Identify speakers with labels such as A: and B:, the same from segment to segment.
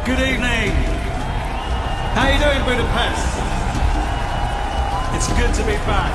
A: Good evening. How you doing, Budapest? It's good to be back.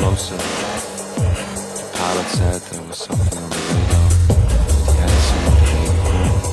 B: closer. The pilot said there was something on the radar, but he hadn't seen it the day before.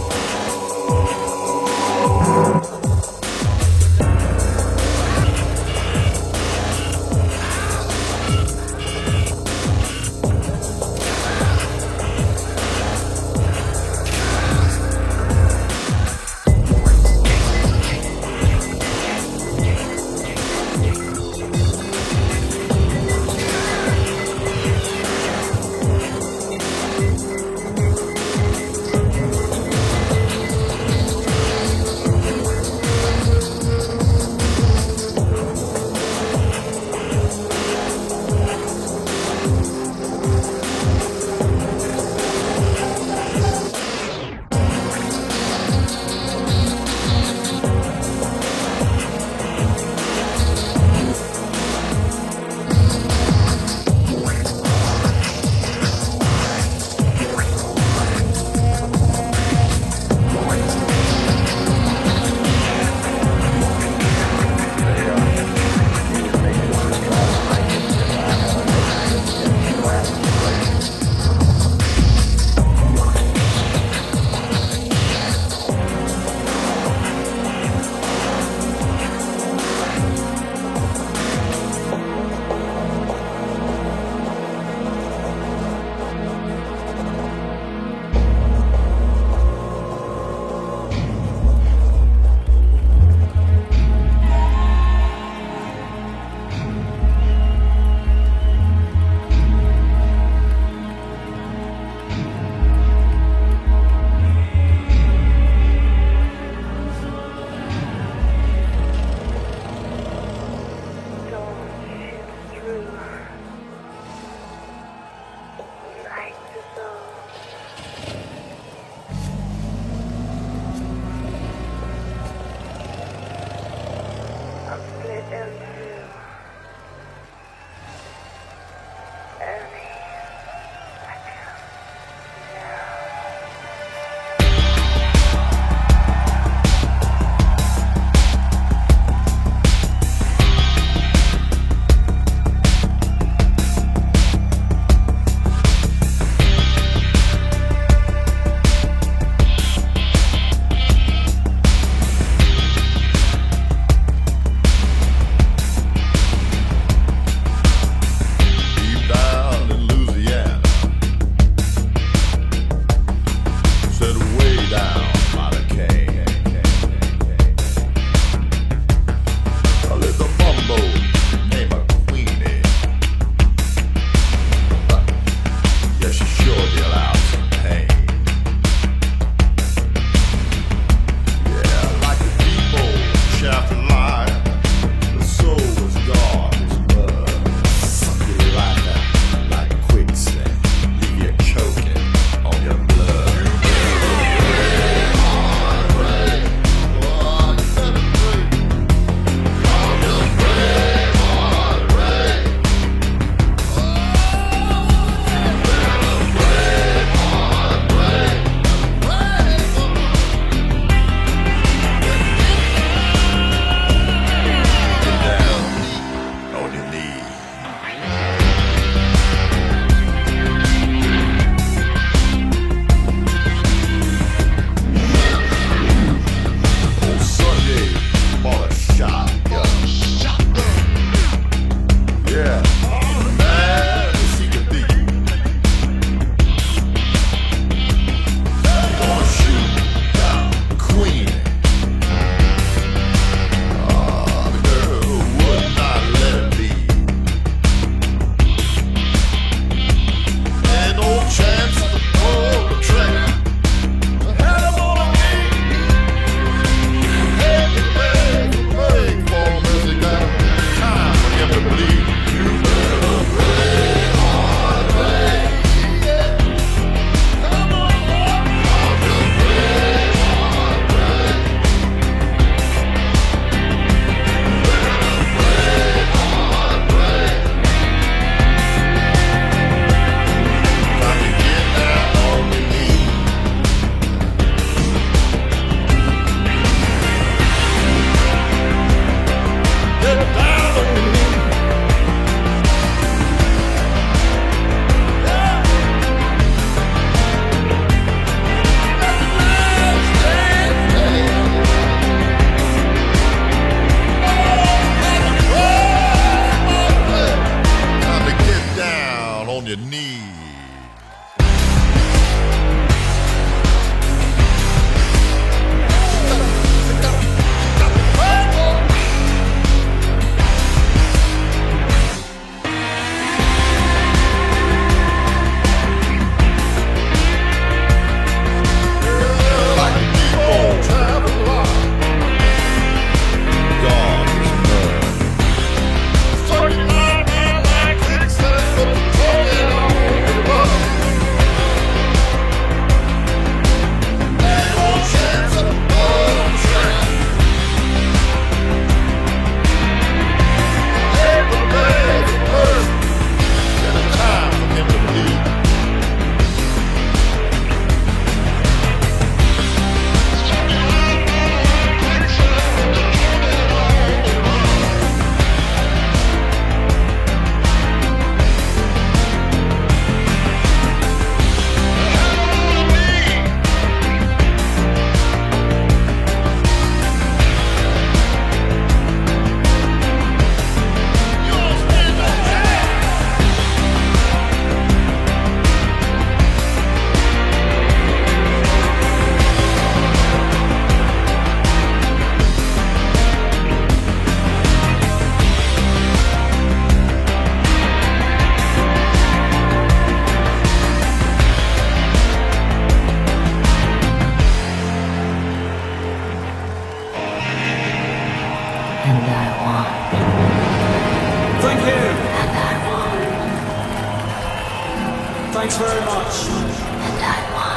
C: on your knees.
A: Thanks very much.
D: And I want.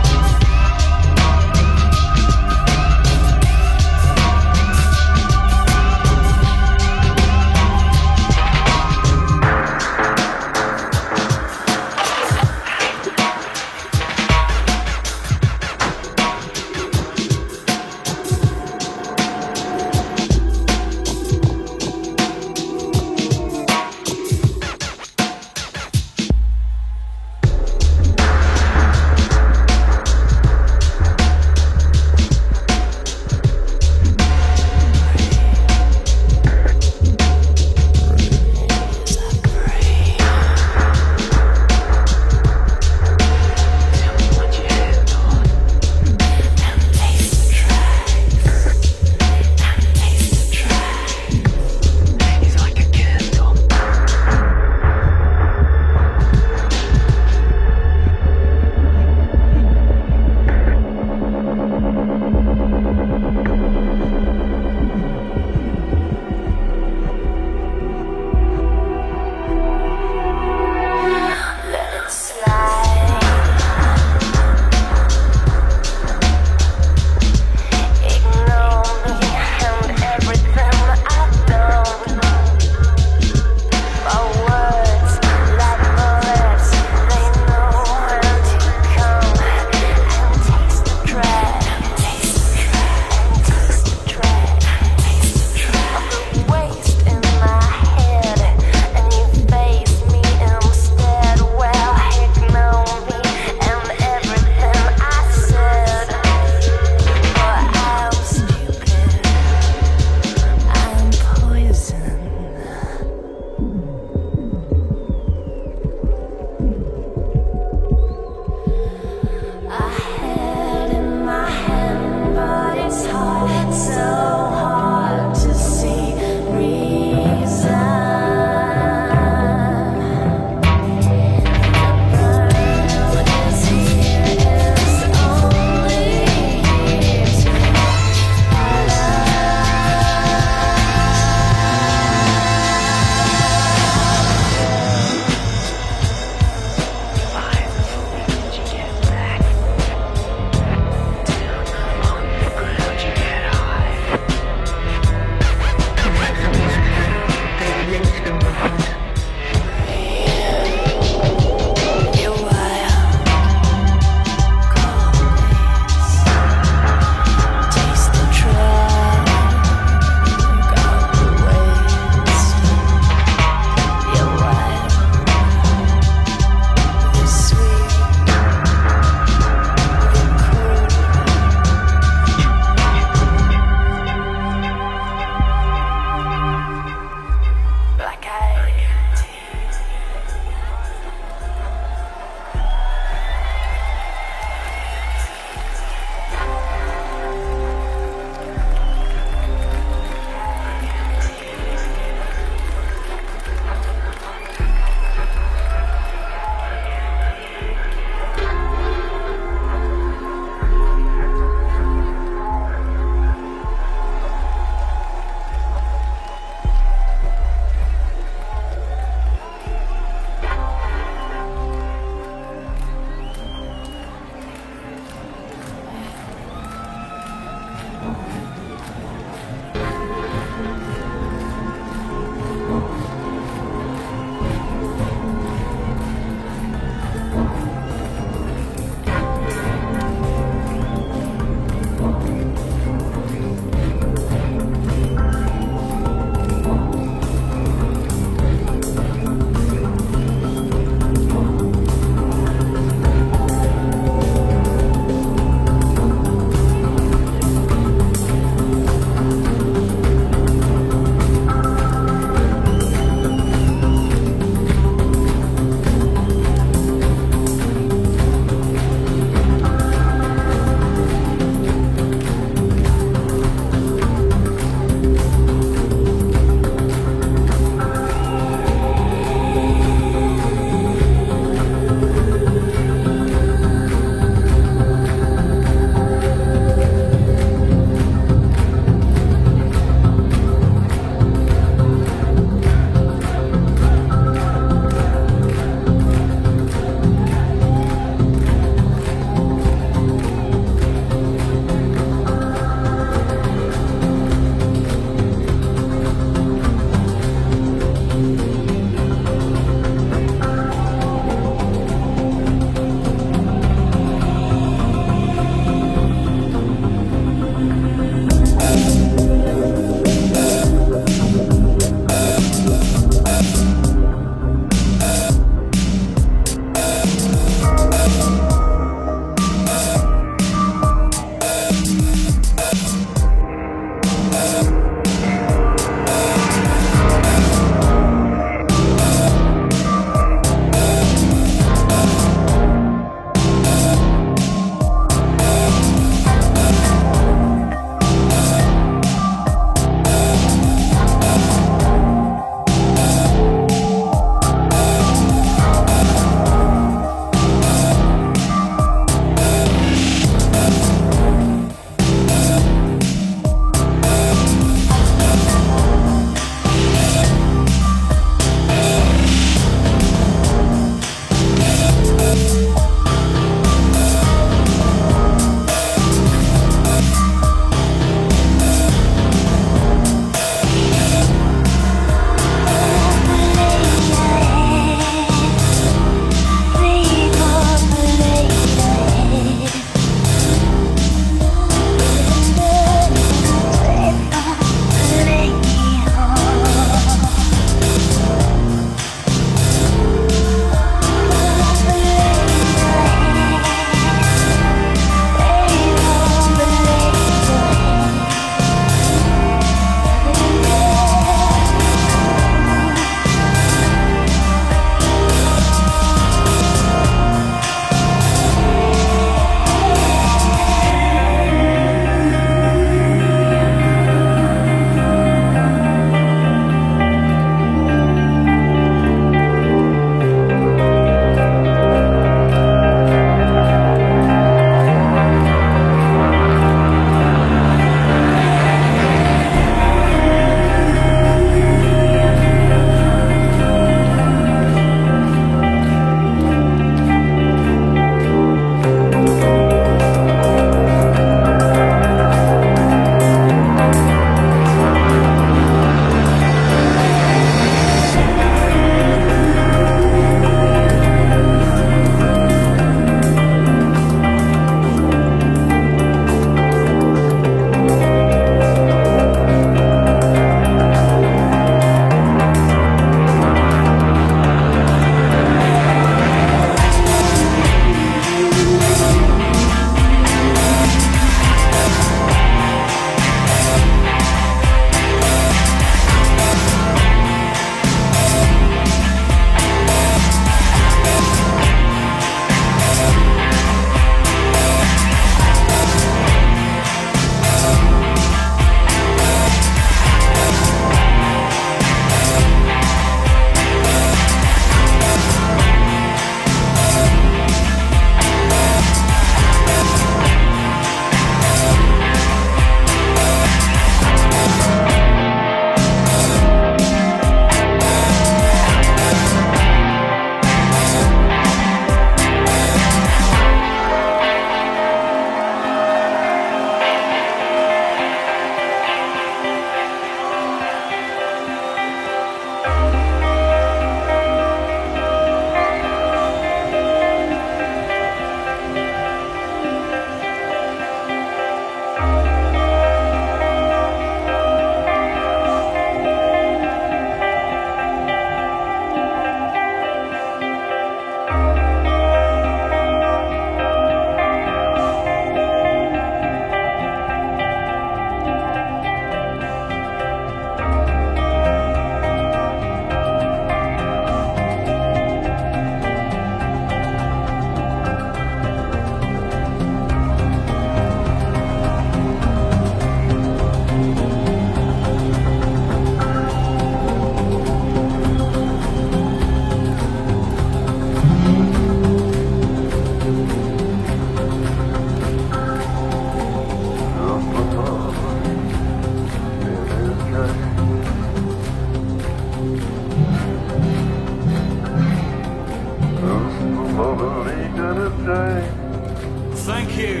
A: Thank you.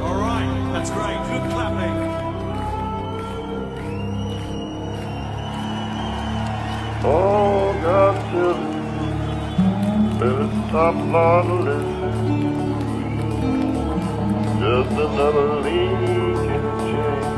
A: All right, that's great. Good clapping.
C: Oh, God, children, better stop modeling. Just another link in the chain.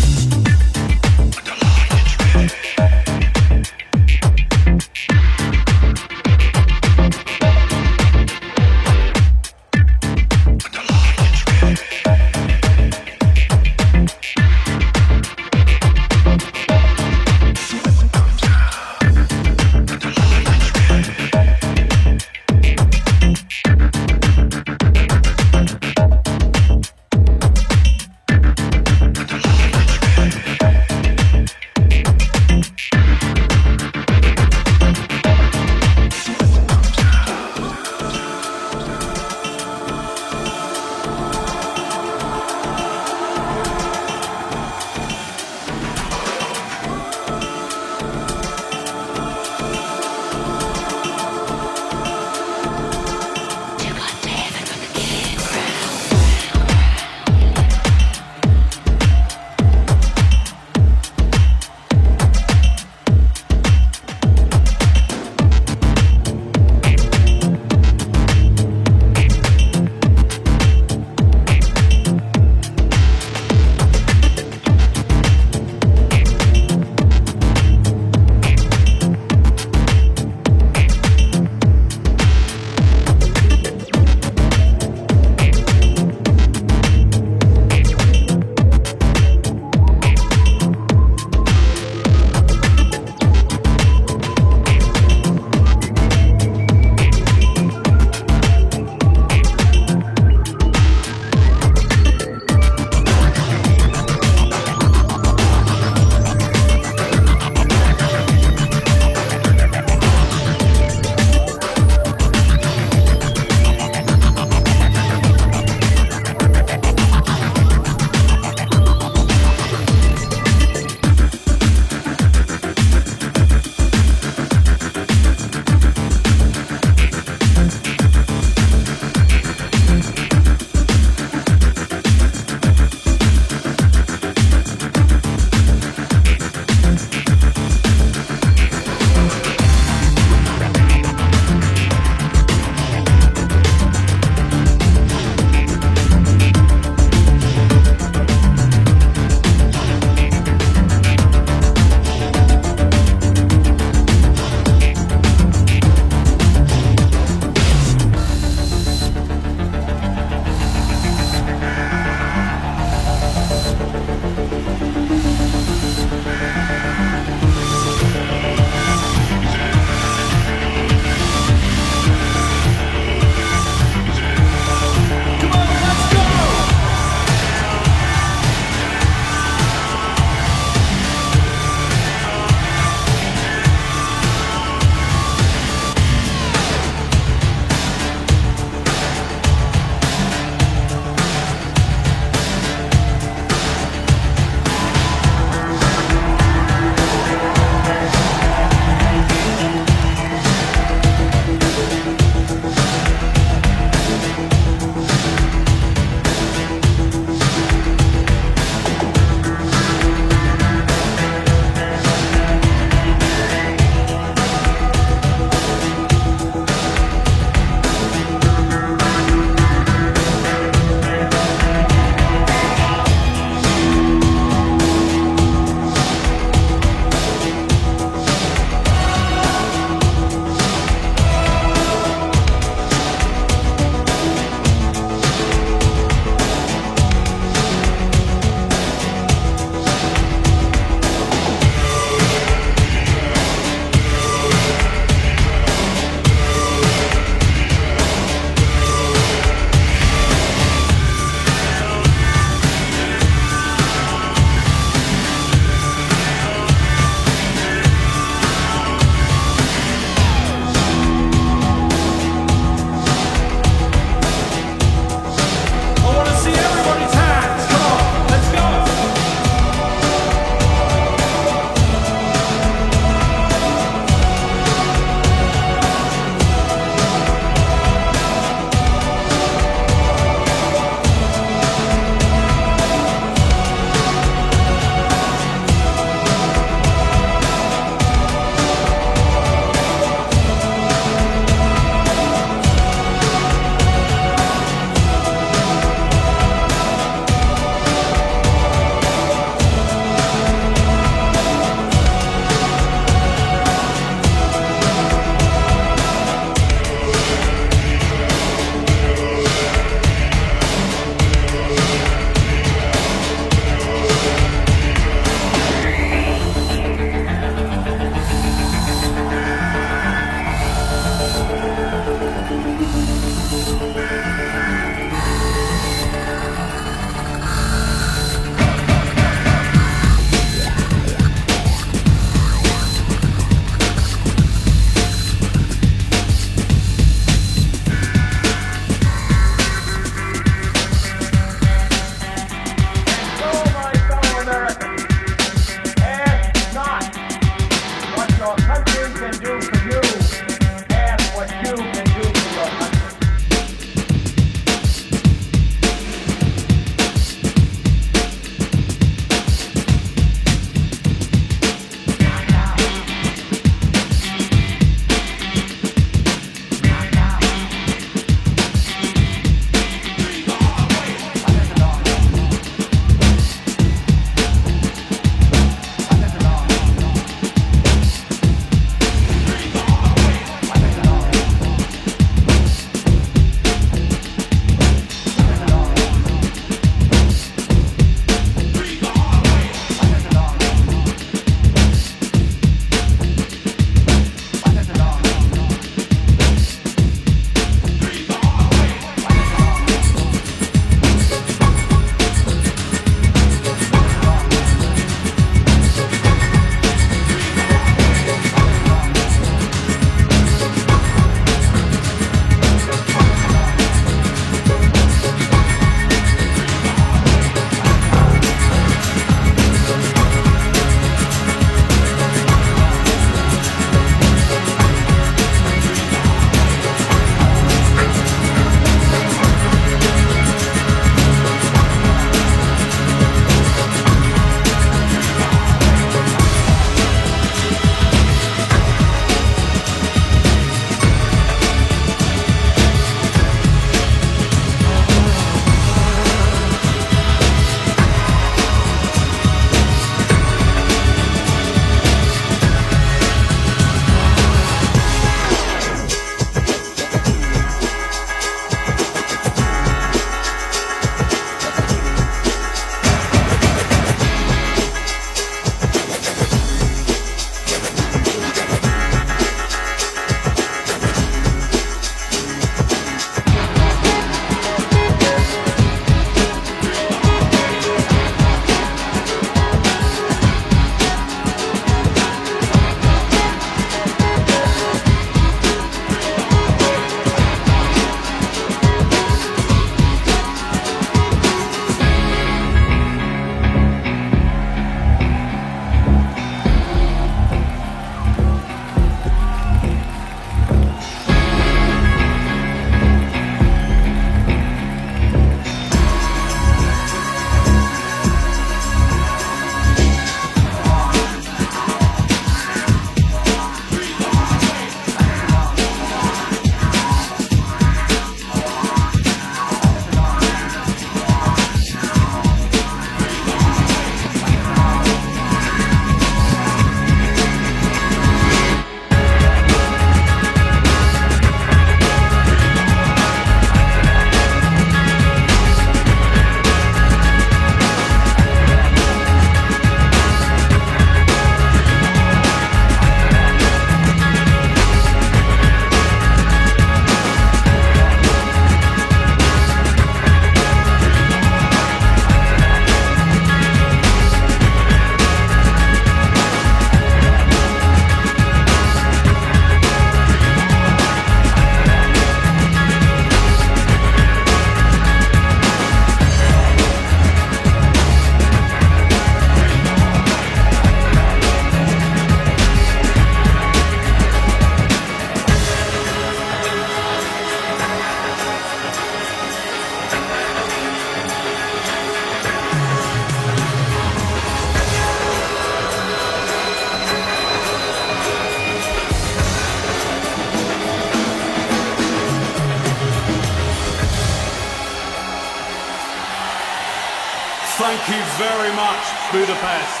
A: you very much, Budapest.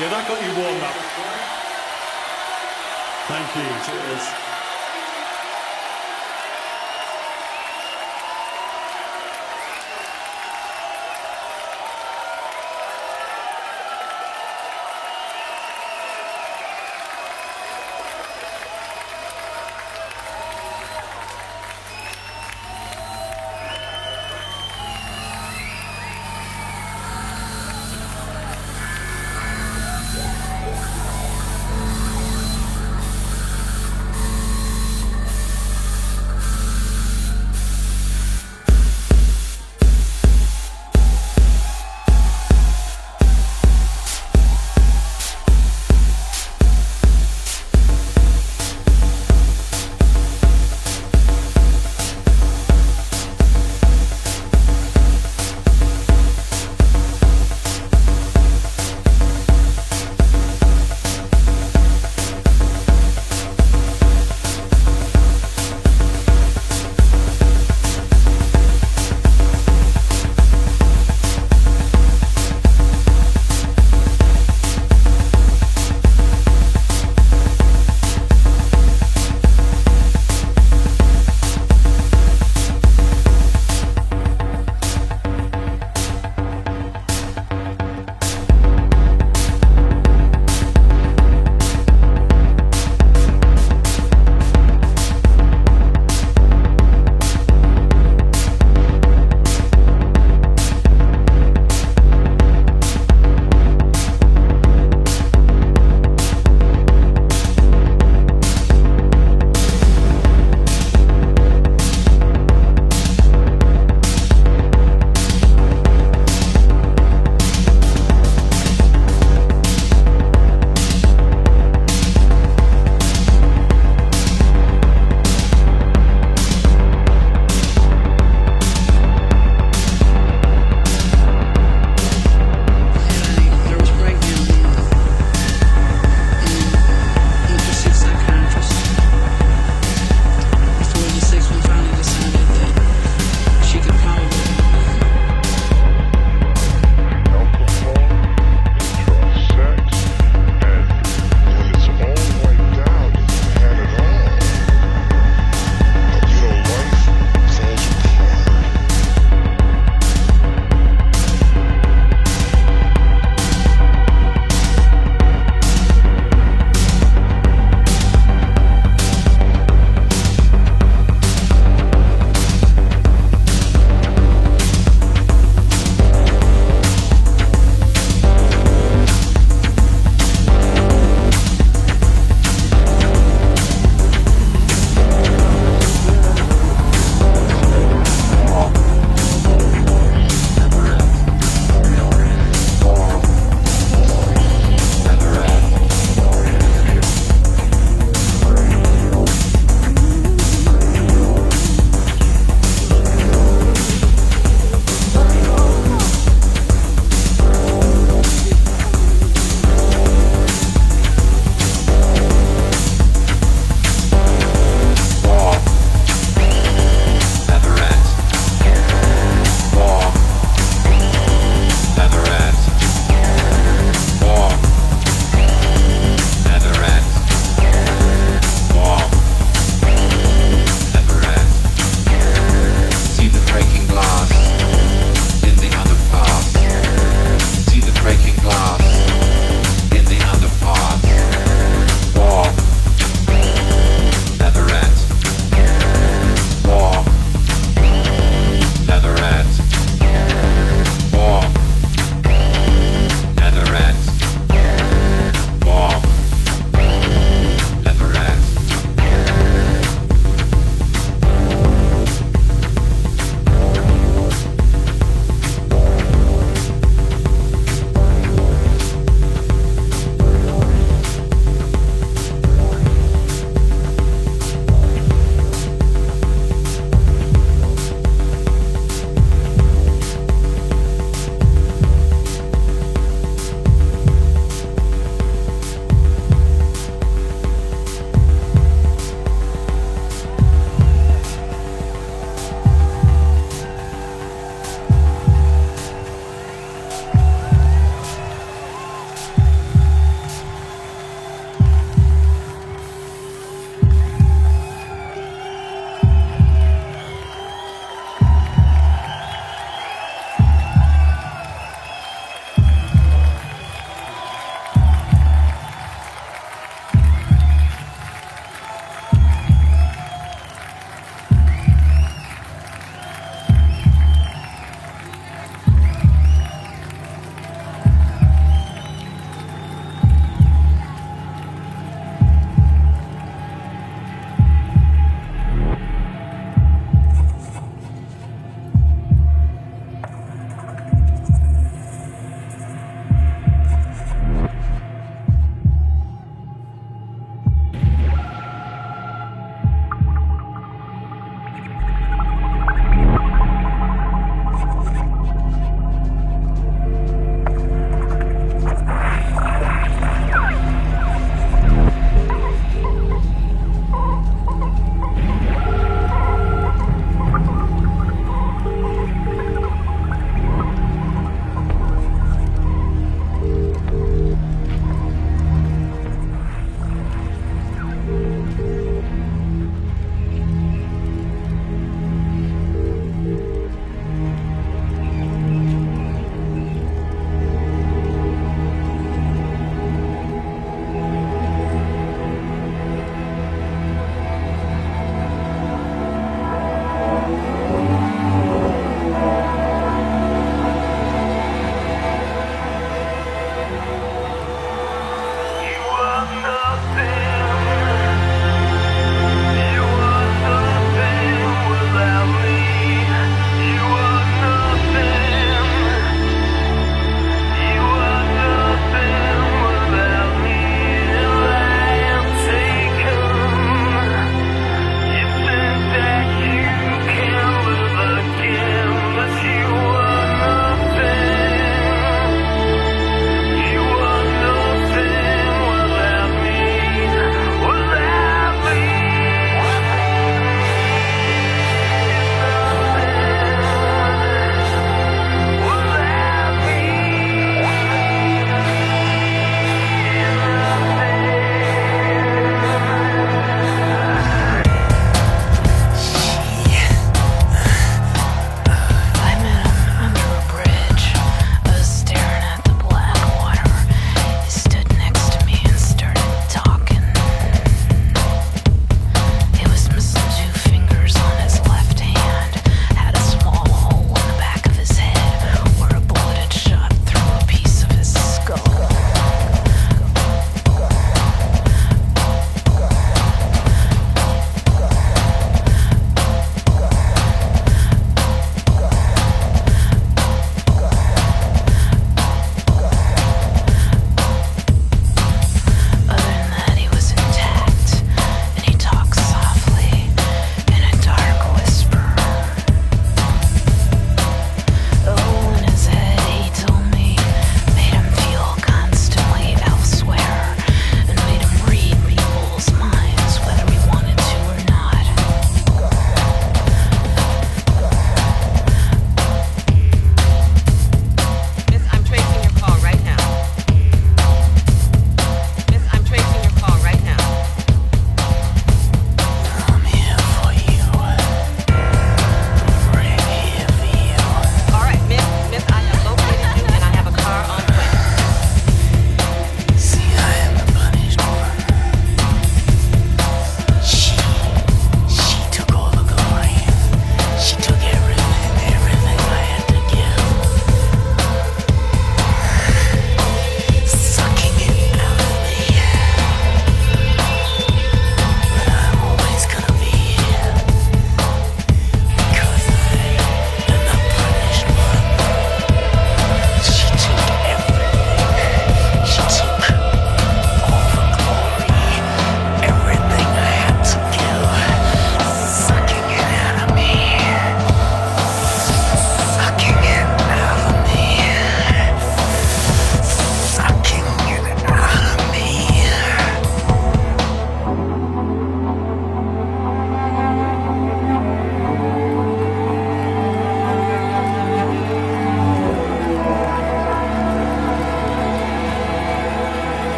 A: Yeah, that got you warmed up. Thank you. Cheers.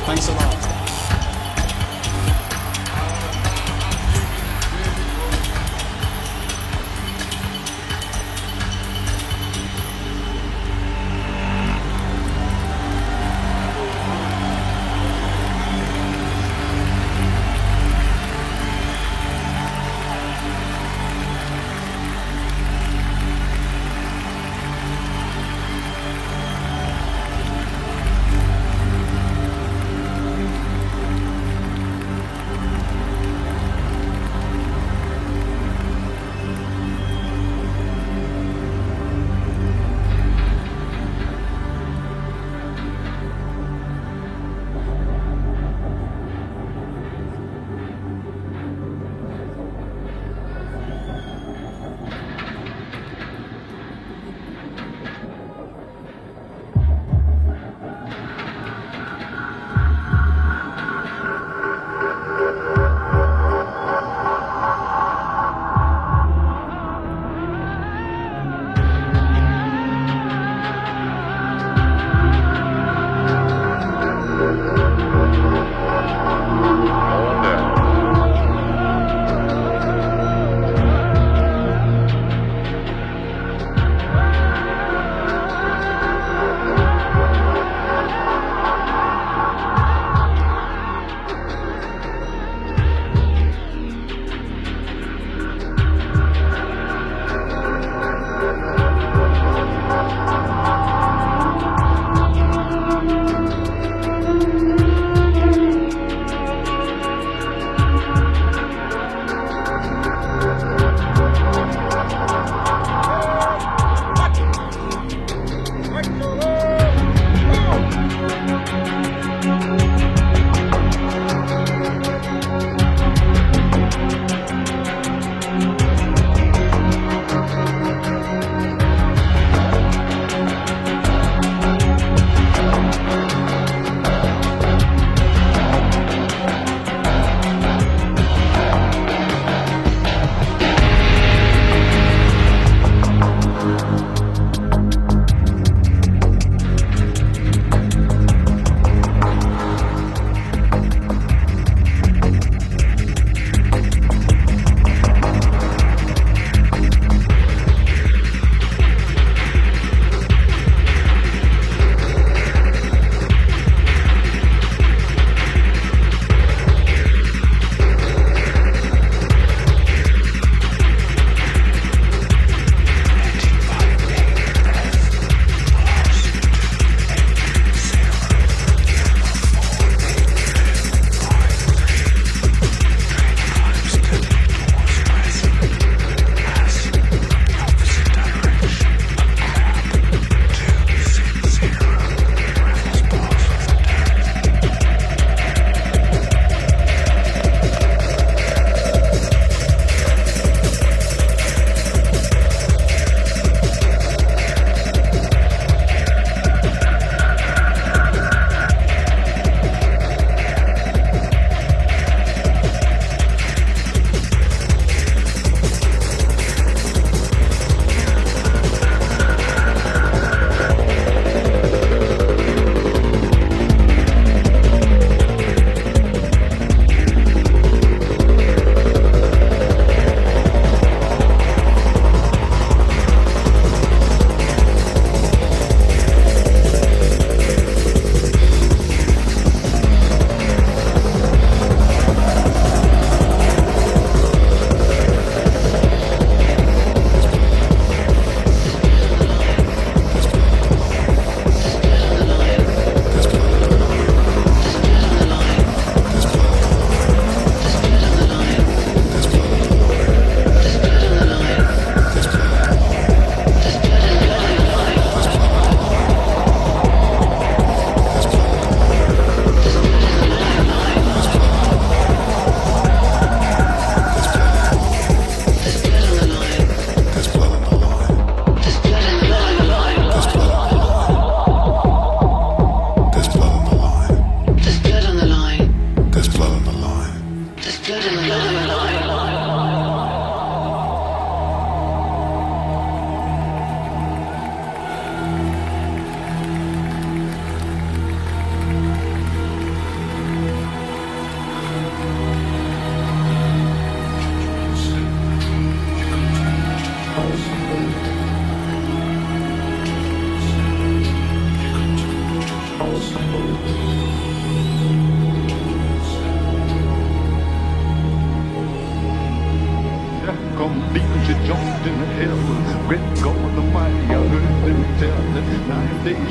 A: Thanks a lot.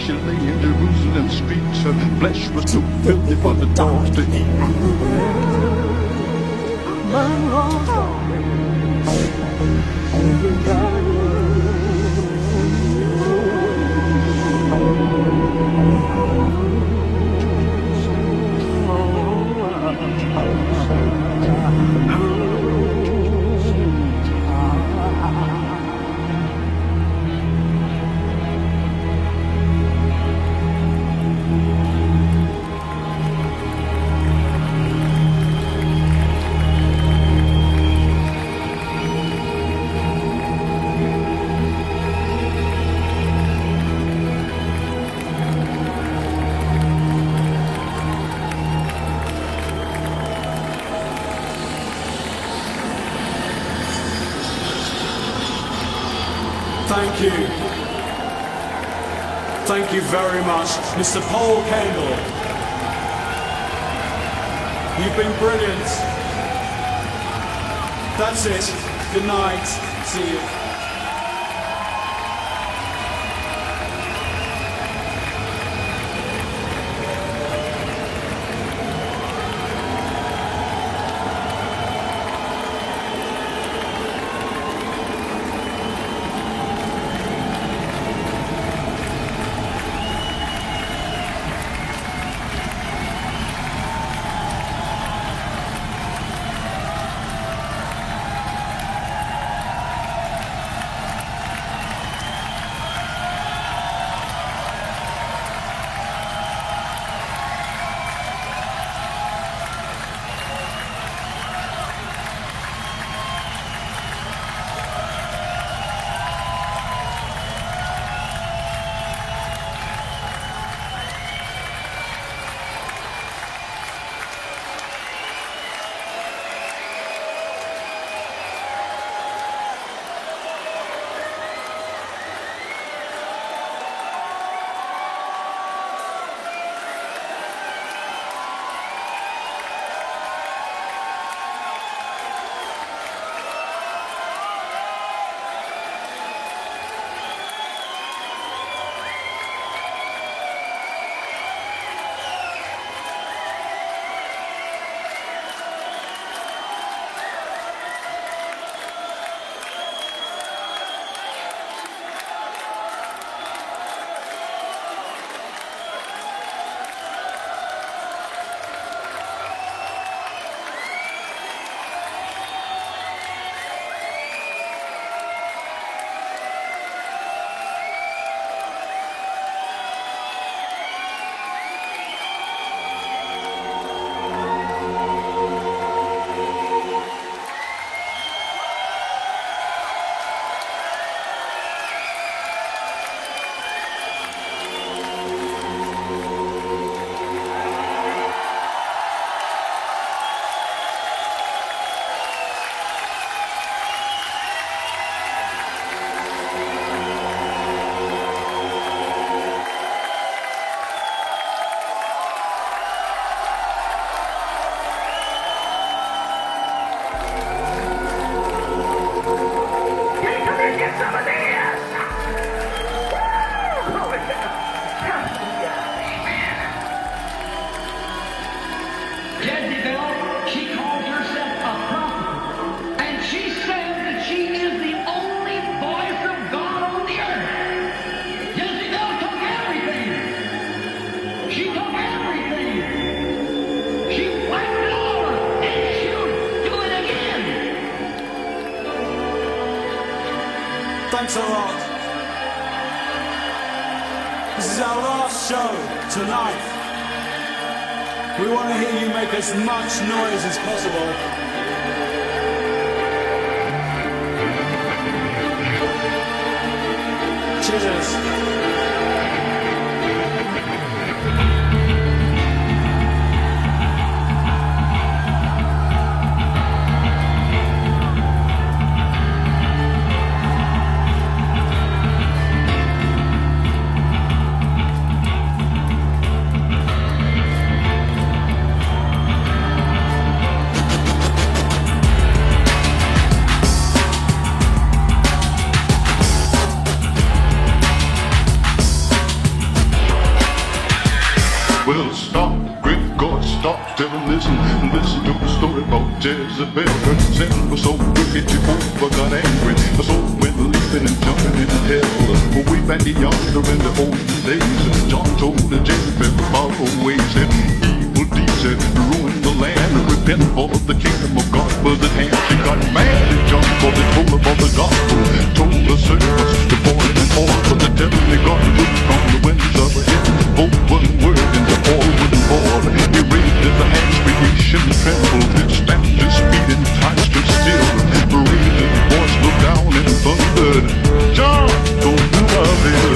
E: she lay in Jerusalem streets. Her flesh was too filthy for the dogs to eat.
A: Thank you. Thank you very much, Mr. Paul Kendall. You've been brilliant. That's it. Good night. See you. Thanks a lot. This is our last show tonight. We want to hear you make as much noise as possible. Cheers.
E: Tell him, listen to the story about Jezebel. Her sin was so wicked, Jehovah got angry. The soul went leaping and jumping into hell. Way back yonder in the old days, John told the Jezebel about her ways and evil deeds that ruined the land. Repent for the kingdom of God was at hand. She got mad and jumped for they told her about the gospel. Told the servants to boil and all, but the devil they got loose from the winds of heaven. Both one word and the all wouldn't fall. He raised his hands, creation trembled. Stamped his feet and time stood still. Raised his voice, looked down and thundered, John, don't you love it?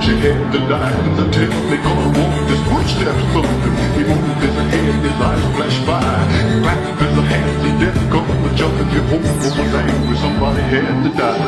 E: She had to die, the tale they gonna walk his footsteps thunder. He moved his head, his eyes flashed fire. He clapped his hands, and death come to jump, and Jehovah was angry, somebody had to die.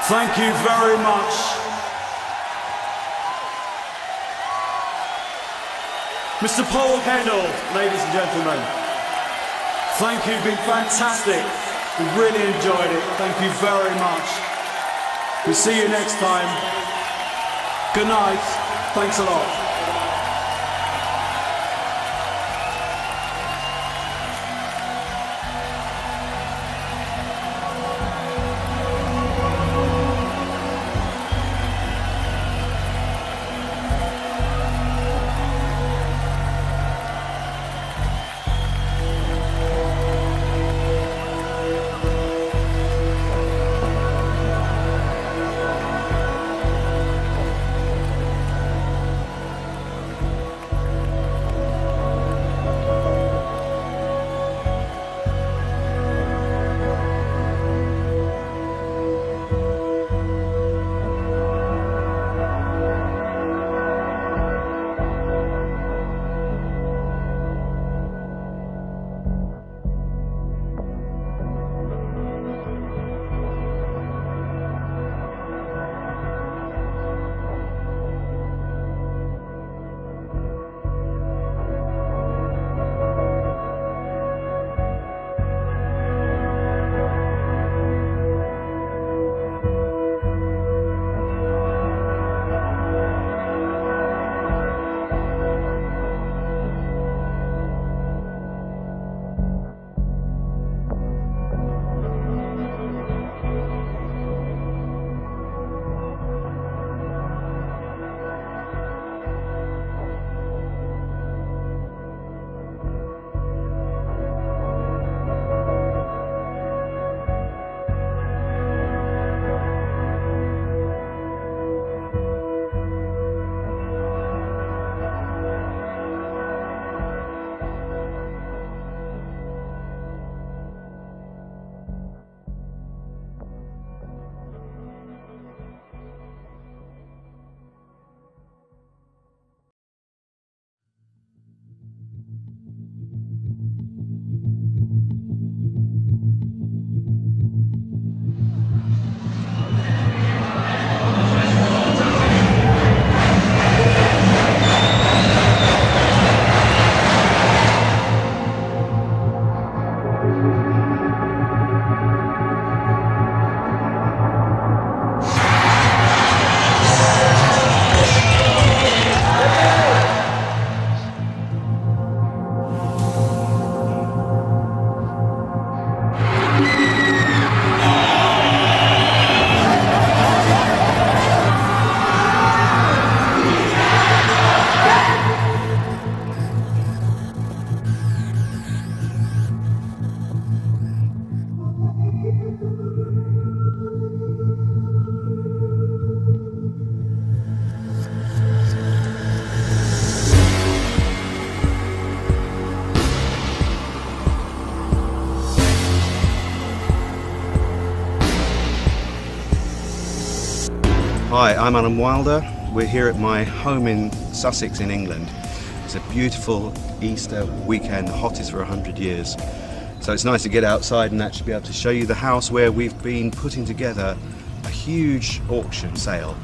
A: Thank you very much. Mr. Paul Kendall, ladies and gentlemen. Thank you, been fantastic. We really enjoyed it. Thank you very much. We'll see you next time. Good night. Thanks a lot.
F: Hi, I'm Alan Wilder. We're here at my home in Sussex in England. It's a beautiful Easter weekend, the hottest for 100 years. So it's nice to get outside and actually be able to show you the house where we've been putting together a huge auction sale.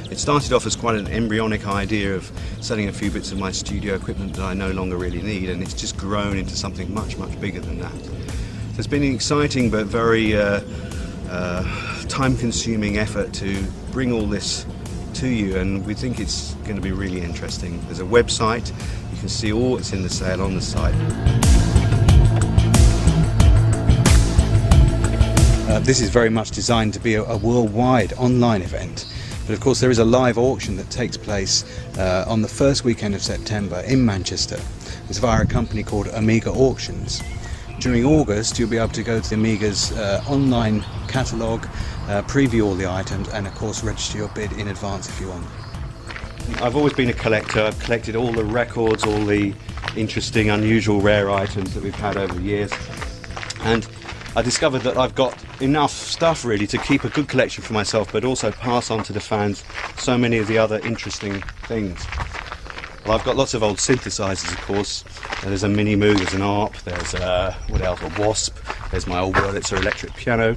F: It started off as quite an embryonic idea of selling a few bits of my studio equipment that I no longer really need, and it's just grown into something much, much bigger than that. So it's been an exciting but very time-consuming effort to bring all this to you, and we think it's going to be really interesting. There's a website, you can see all that's in the sale on the site. This is very much designed to be a worldwide online event, but of course there is a live auction that takes place on the first weekend of September in Manchester. It's via a company called Amiga Auctions. During August you'll be able to go to the Amiga's online catalogue, preview all the items, and of course register your bid in advance if you want. I've always been a collector. I've collected all the records, all the interesting, unusual, rare items that we've had over the years, and I discovered that I've got enough stuff really to keep a good collection for myself, but also pass on to the fans so many of the other interesting things. Well, I've got lots of old synthesizers, of course. There's a Mini Moog, there's an ARP, there's what else? A Wasp. There's my old Wurlitzer electric piano.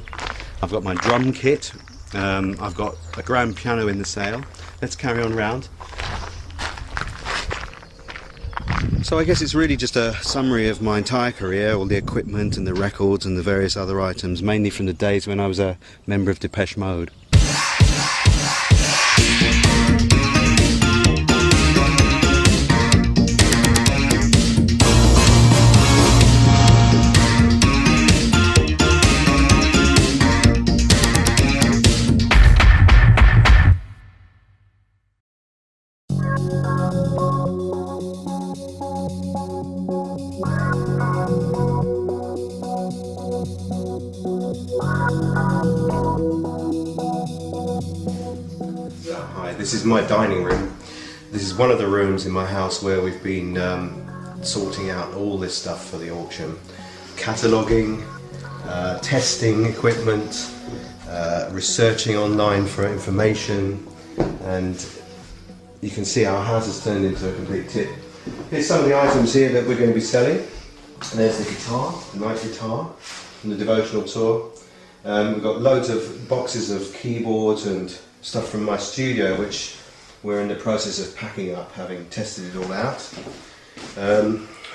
F: I've got my drum kit. I've got a grand piano in the sale. Let's carry on round. So I guess it's really just a summary of my entire career, all the equipment and the records and the various other items, mainly from the days when I was a member of Depeche Mode. This is my dining room. This is one of the rooms in my house where we've been sorting out all this stuff for the auction. Cataloguing, testing equipment, researching online for information, and you can see our house has turned into a complete tip. Here's some of the items here that we're going to be selling. There's the guitar, the night guitar from the devotional tour. We've got loads of boxes of keyboards and stuff from my studio, which we're in the process of packing up, having tested it all out.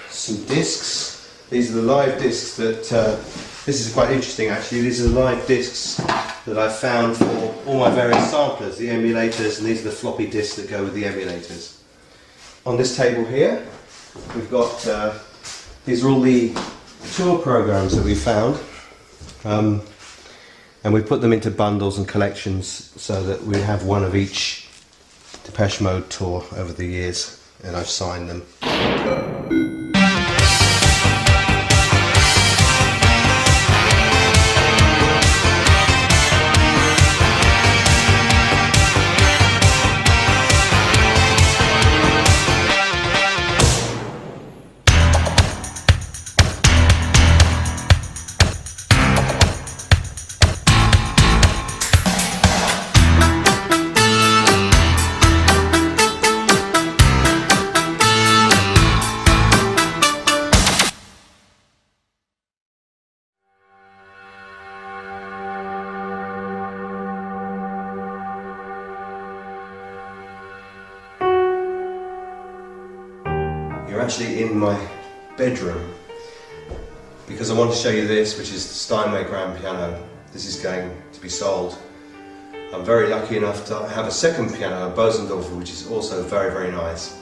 F: Some discs. These are the live discs that, this is quite interesting actually, these are the live discs that I've found for all my various samplers, the emulators, and these are the floppy disks that go with the emulators. On this table here, we've got, these are all the tour programs that we found. And we put them into bundles and collections so that we have one of each Depeche Mode tour over the years, and I've signed them. You're actually in my bedroom because I want to show you this, which is the Steinway grand piano. This is going to be sold. I'm very lucky enough to have a second piano, a Bosendorfer, which is also very, very nice.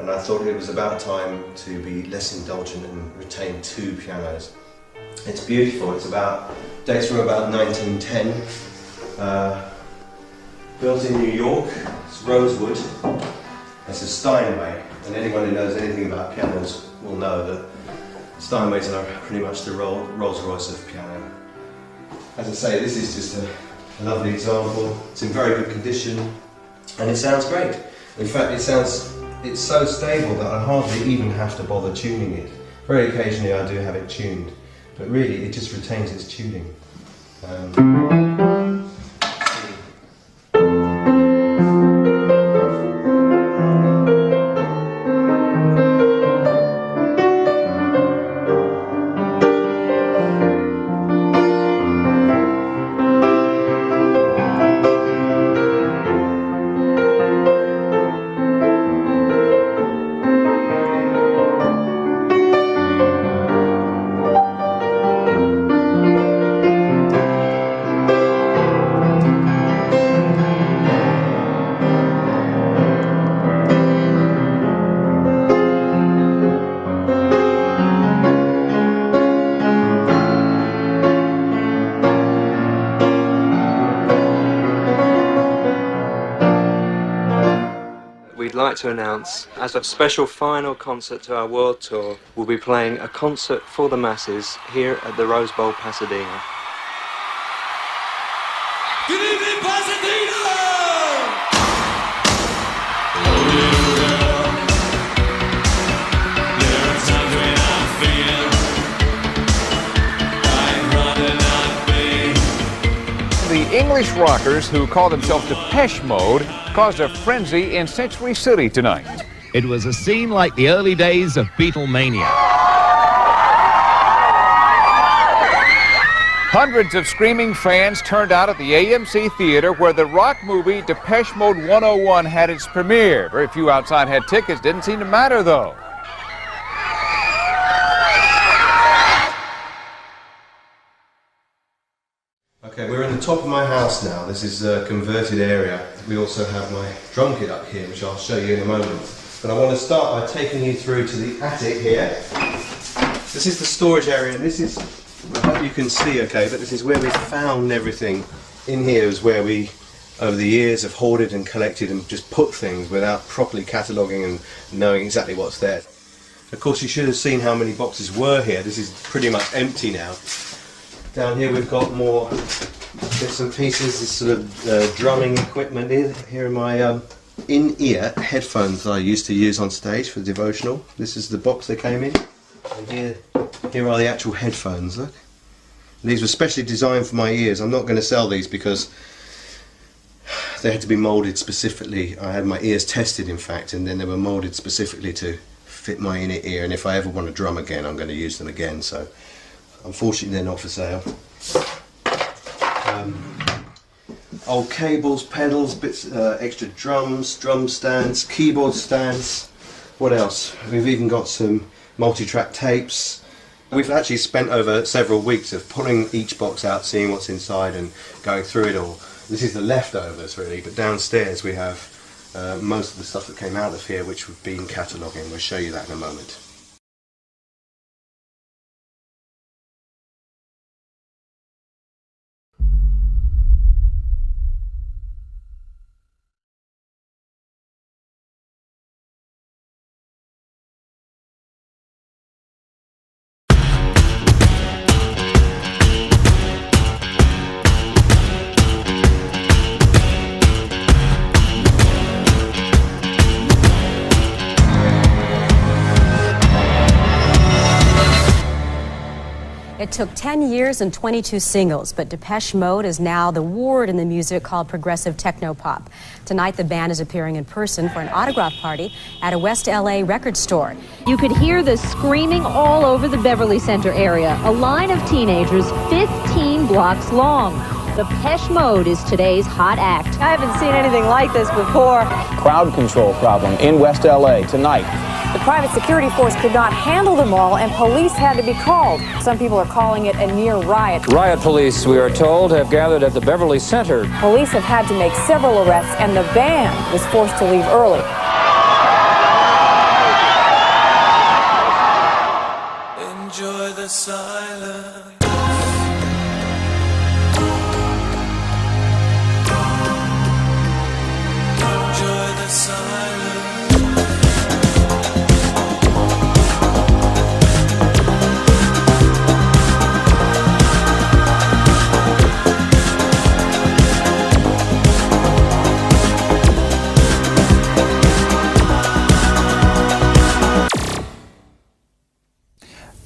F: And I thought it was about time to be less indulgent and retain two pianos. It's beautiful. It's dates from about 1910. Built in New York. It's rosewood. It's a Steinway. And anyone who knows anything about pianos will know that Steinways are pretty much the Rolls Royce of piano. As I say, this is just a lovely example. It's in very good condition and it sounds great. In fact, it's so stable that I hardly even have to bother tuning it. Very occasionally I do have it tuned, but really it just retains its tuning.
B: like to announce, as a special final concert to our world tour, we'll be playing a concert for the masses here at the Rose Bowl, Pasadena.
A: Good evening, Pasadena!
G: The English rockers, who call themselves Depeche Mode, caused a frenzy in Century City tonight.
H: It was a scene like the early days of Beatlemania.
G: Hundreds of screaming fans turned out at the AMC Theater where the rock movie Depeche Mode 101 had its premiere. Very few outside had tickets. Didn't seem to matter, though.
F: Okay, we're in the top of my house now. This is a converted area. We also have my drum kit up here, which I'll show you in a moment. But I want to start by taking you through to the attic here. This is the storage area, and this is, I hope you can see okay, but this is where we found everything. In here is where we, over the years, have hoarded and collected and just put things without properly cataloguing and knowing exactly what's there. Of course, you should have seen how many boxes were here. This is pretty much empty now. Down here we've got more bits and pieces, this sort of drumming equipment. Here are my in-ear headphones that I used to use on stage for devotional. This is the box they came in. And here are the actual headphones, look. These were specially designed for my ears. I'm not going to sell these because they had to be moulded specifically. I had my ears tested, in fact, and then they were moulded specifically to fit my inner ear. And if I ever want to drum again, I'm going to use them again. So unfortunately they're not for sale. Old cables, pedals, bits, extra drums, drum stands, keyboard stands. What else? We've even got some multi-track tapes. We've actually spent over several weeks of pulling each box out, seeing what's inside and going through it all. This is the leftovers really, but downstairs we have most of the stuff that came out of here, which we've been cataloguing. We'll show you that in a moment.
I: It took 10 years and 22 singles, but Depeche Mode is now the word in the music called progressive technopop. Tonight, the band is appearing in person for an autograph party at a West LA record store.
J: You could hear the screaming all over the Beverly Center area. A line of teenagers 15 blocks long. Depeche Mode is today's hot act.
I: I haven't seen anything like this before.
K: Crowd control problem in West LA tonight.
I: The private security force could not handle them all, and police had to be called. Some people are calling it a near riot.
K: Riot police, we are told, have gathered at the Beverly Center.
I: Police have had to make several arrests, and the band was forced to leave early.
A: Enjoy the silence. Enjoy the silence.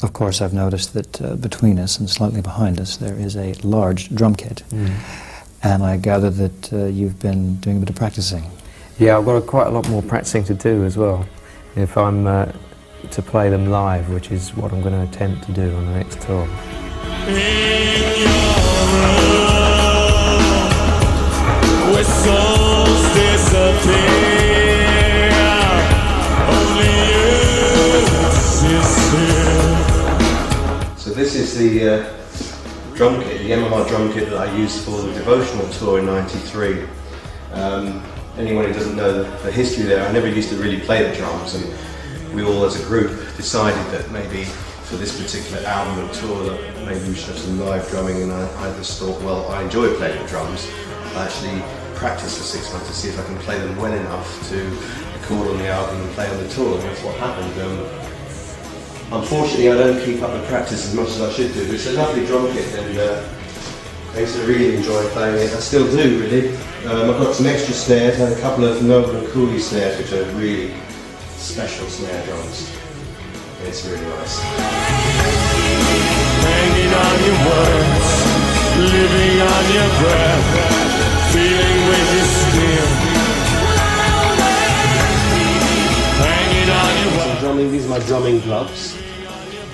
L: Of course, I've noticed that between us and slightly behind us there is a large drum kit. And I gather that you've been doing a bit of practicing.
M: Yeah, I've got quite a lot more practicing to do as well if I'm to play them live, which is what I'm going to attempt to do on the next tour.
A: Where souls disappear, only you exist here.
F: So this is the drum kit, the Yamaha drum kit that I used for the devotional tour in '93. Anyone who doesn't know the history there, I never used to really play the drums, and we all as a group decided that maybe for this particular album and tour that maybe we should have some live drumming, and I just thought, well, I enjoy playing the drums. I actually practiced for 6 months to see if I can play them well enough to
N: record on the album and play on the tour, and that's what happened. Unfortunately, I don't keep up the practice as much as I should do. It's a lovely drum kit, and I used to really enjoy playing it. I still do, really. I've got some extra snares and a couple of Noble and Cooley snares, which are really special snare drums. It's really nice.
C: Hanging on your words, living on your breath, feeling with your skin. Hanging on your words.
N: Drumming, these are my drumming gloves.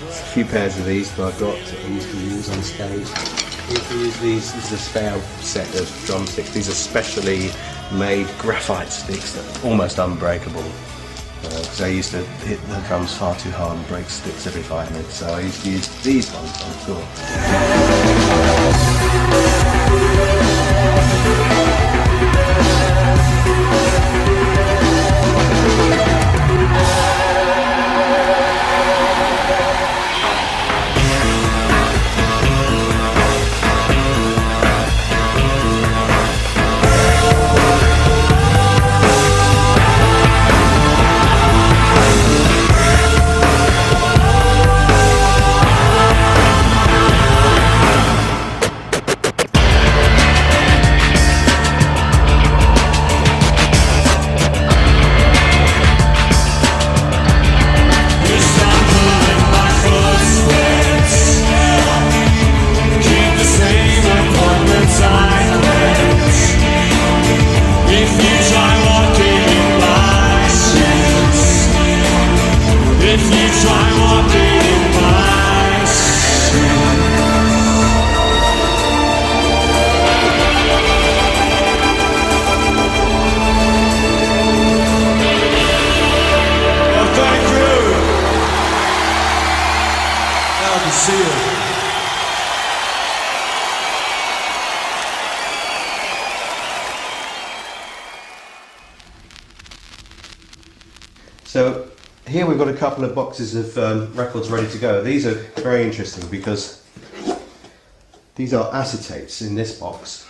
N: There's a few pairs of these that I've got that I used to use on stage. I used to use these. This is a spare set of drumsticks. These are specially made graphite sticks that are almost unbreakable. Because I used to hit the drums far too hard and break sticks every 5 minutes, so I used to use these ones on tour. So here we've got a couple of boxes of records ready to go. These are very interesting because these are acetates in this box.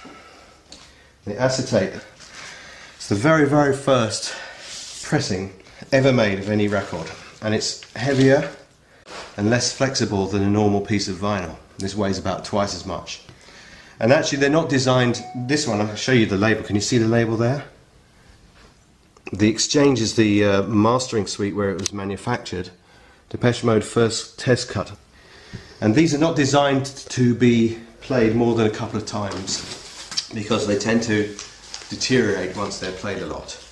N: The acetate is the very, very first pressing ever made of any record, and it's heavier and less flexible than a normal piece of vinyl. This weighs about twice as much. And actually they're not designed, this one, I'll show you the label. Can you see the label there? The Exchange is the mastering suite where it was manufactured. Depeche Mode first test cut. And these are not designed to be played more than a couple of times because they tend to deteriorate once they're played a lot.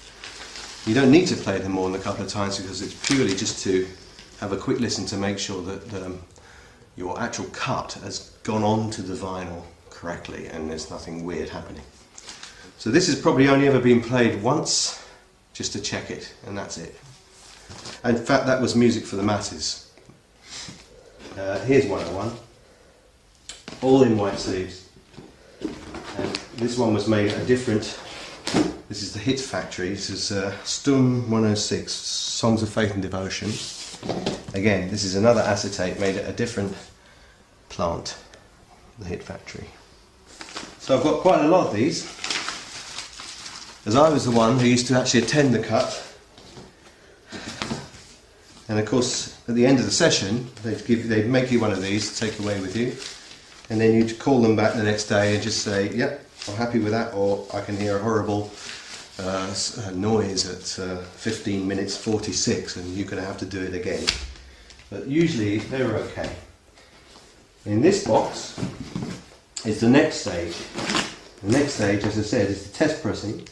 N: You don't need to play them more than a couple of times because it's purely just to have a quick listen to make sure that your actual cut has gone on to the vinyl correctly and there's nothing weird happening. So this has probably only ever been played once, just to check it, and that's it. And in fact, that was Music for the Masses. Here's 101, all in white sleeves. And this one was made at a different, this is the Hit Factory, this is Stum 106, Songs of Faith and Devotion. Again, this is another acetate made at a different plant, the Hit Factory. So I've got quite a lot of these, as I was the one who used to actually attend the cut. And of course, at the end of the session, they'd make you one of these to take away with you, and then you'd call them back the next day and just say, yep, I'm happy with that, or I can hear a horrible noise at 15 minutes 46 and you're going to have to do it again. But usually they were okay. In this box is the next stage. The next stage, as I said, is the test pressing,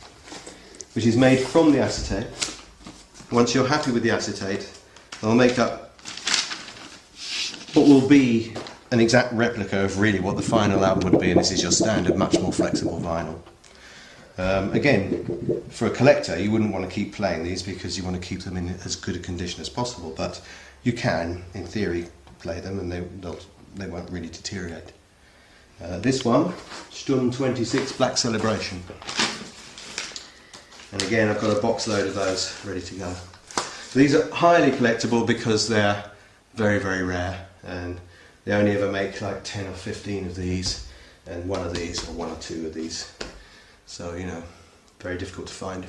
N: which is made from the acetate. Once you're happy with the acetate, they'll make up what will be an exact replica of really what the final album would be, and this is your standard, much more flexible vinyl. Again, for a collector, you wouldn't want to keep playing these because you want to keep them in as good a condition as possible, but you can, in theory, play them and they won't really deteriorate. This one, Sturm 26 Black Celebration. And again, I've got a box load of those ready to go. These are highly collectible because they're very, very rare, and they only ever make like 10 or 15 of these, and one of these, or one or two of these. So, you know, very difficult to find.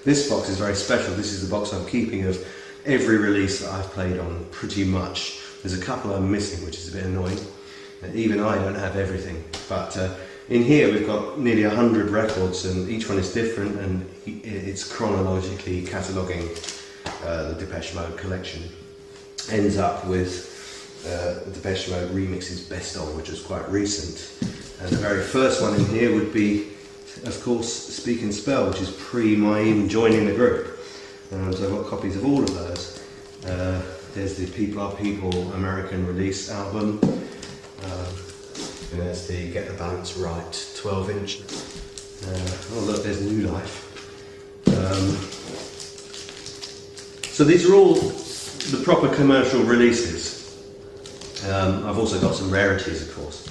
N: This box is very special. This is the box I'm keeping of every release that I've played on, pretty much. There's a couple I'm missing, which is a bit annoying. Even I don't have everything. But in here we've got nearly 100 records, and each one is different, and it's chronologically cataloguing the Depeche Mode collection. Ends up with the Depeche Mode remixes Best Of, which was quite recent. And the very first one in here would be, of course, Speak and Spell, which is pre my even joining the group. So I've got copies of all of those. There's the People Are People American release album. And there's the Get the Balance Right 12-inch. Oh look, there's New Life. So these are all the proper commercial releases. I've also got some rarities, of course.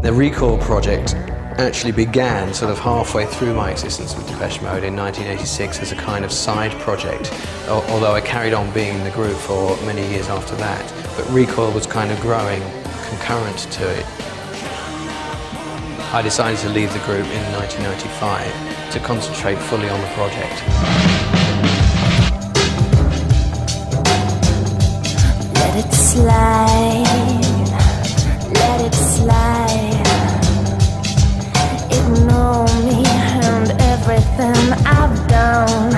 M: The Recoil project actually began sort of halfway through my existence with Depeche Mode in 1986 as a kind of side project, although I carried on being in the group for many years after that. But Recoil was kind of growing concurrent to it. I decided to leave the group in 1995 to concentrate fully on the project.
D: Let it slide, let it slide. Ignore me and everything I've done.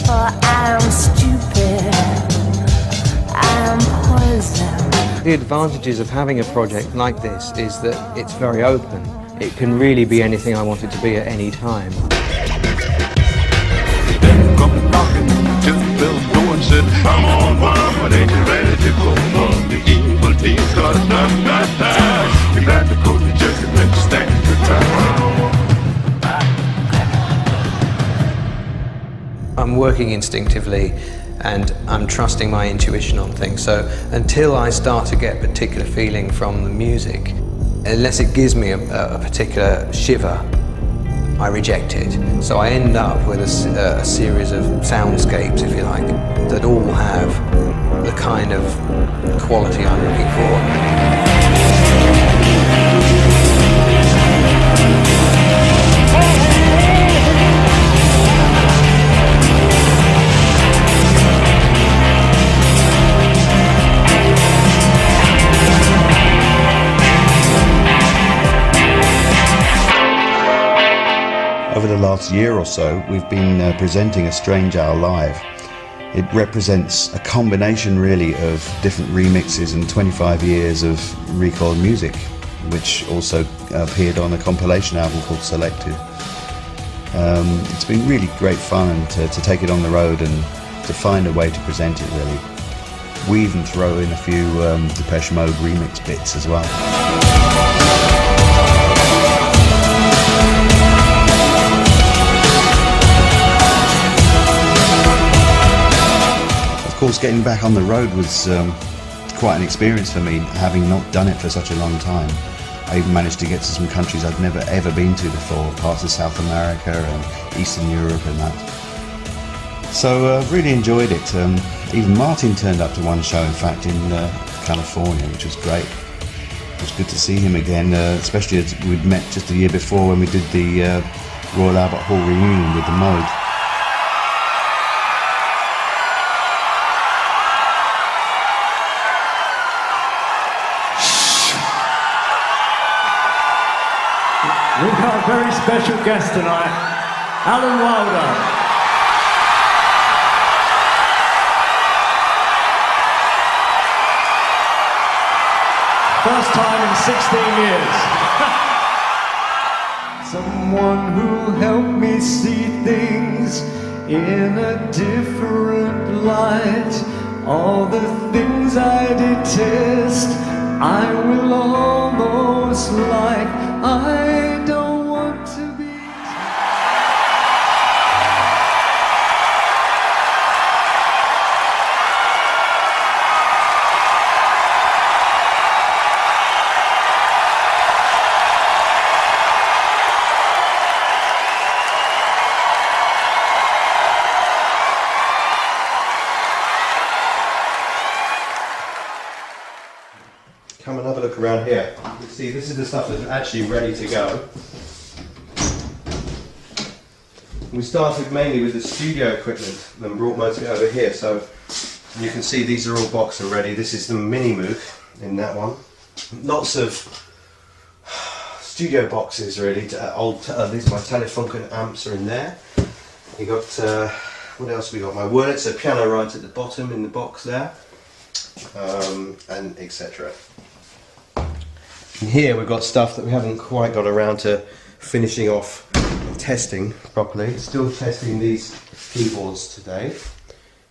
D: For I am stupid, I am poison.
B: The advantages of having a project like this is that it's very open. It can really be anything I want it to be at any time.
E: Then come knocking, till the bell's going, said, "Come on, but ain't you ready to go on? The evil team's got a knock. You got to go to church and let you stand your time."
M: I'm working instinctively and I'm trusting my intuition on things. So until I start to get a particular feeling from the music, unless it gives me a particular shiver, I reject it. So I end up with a series of soundscapes, if you like, that all have the kind of quality I'm looking for.
O: Over the last year or so, we've been presenting A Strange Hour live. It represents a combination really of different remixes and 25 years of Recoil music, which also appeared on a compilation album called Selective. It's been really great fun to take it on the road and to find a way to present it really. We even throw in a few Depeche Mode remix bits as well. Of course, getting back on the road was quite an experience for me, having not done it for such a long time. I even managed to get to some countries I'd never ever been to before, parts of South America and Eastern Europe and that. So I've really enjoyed it. Even Martin turned up to one show, in fact, in California, which was great. It was good to see him again, especially as we'd met just a year before when we did the Royal Albert Hall reunion with the Mode.
C: We've got a very special guest tonight, Alan Wilder. First time in 16 years. Someone who'll help me see things in a different light. All the things I detest, I will almost like. I don't want to be.
N: come and have a look around here. You can see this is the stuff that's actually ready to go. We started mainly with the studio equipment and brought most of it over here. So you can see these are all boxed and ready. This is the mini Moog in that one. Lots of studio boxes really. These are my Telefunken amps are in there. You got what else we got? My Wurlitzer piano right at the bottom in the box there, and etc. And here we've got stuff that we haven't quite got around to finishing off and testing properly. Still testing these keyboards today.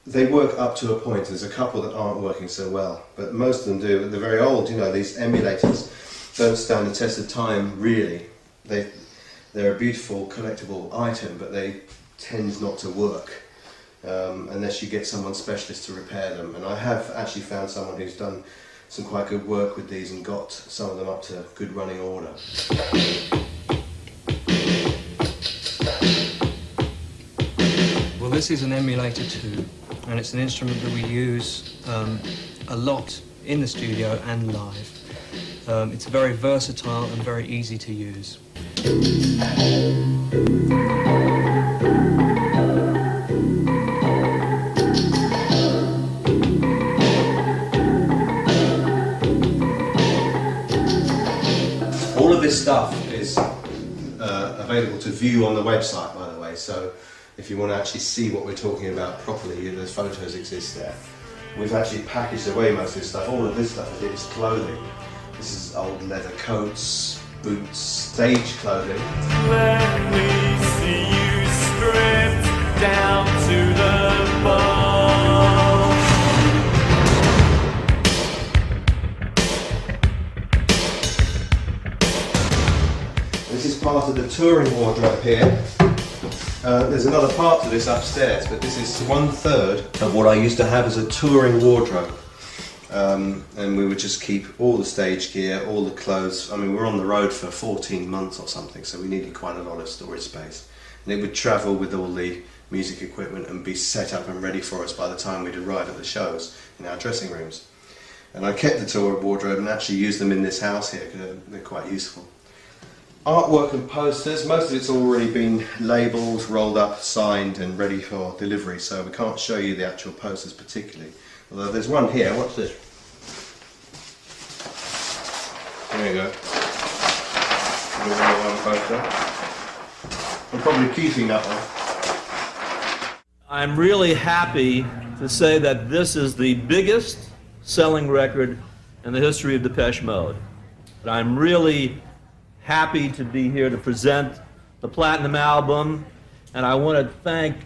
N: They work up to a point. There's a couple that aren't working so well, but most of them do. They're very old, you know, these emulators don't stand the test of time really. They're a beautiful collectible item, but they tend not to work unless you get someone specialist to repair them. And I have actually found someone who's done some quite good work with these and got some of them up to good running order.
M: Well, this is an emulator too, and it's an instrument that we use a lot in the studio and live. It's very versatile and very easy to use.
N: All of this stuff is available to view on the website, by the way, so if you want to actually see what we're talking about properly, the photos exist there. We've actually packaged away most of this stuff. All of this stuff is clothing. This is old leather coats, boots, stage clothing.
C: Let me see you stripped down to the bone.
N: This is part of the touring wardrobe here. There's another part to this upstairs, but this is 1/3 of what I used to have as a touring wardrobe. And we would just keep all the stage gear, all the clothes. I mean, we were on the road for 14 months or something, so we needed quite a lot of storage space. And it would travel with all the music equipment and be set up and ready for us by the time we'd arrive at the shows in our dressing rooms. And I kept the tour wardrobe and actually used them in this house here because they're quite useful. Artwork and posters, most of it's already been labelled, rolled up, signed and ready for delivery, so we can't show you the actual posters particularly. Although there's one here, watch this. There you go. One poster. I'm probably keeping that one.
P: I'm really happy to say that this is the biggest selling record in the history of Depeche Mode. But I'm really happy to be here to present the Platinum album, and I want to thank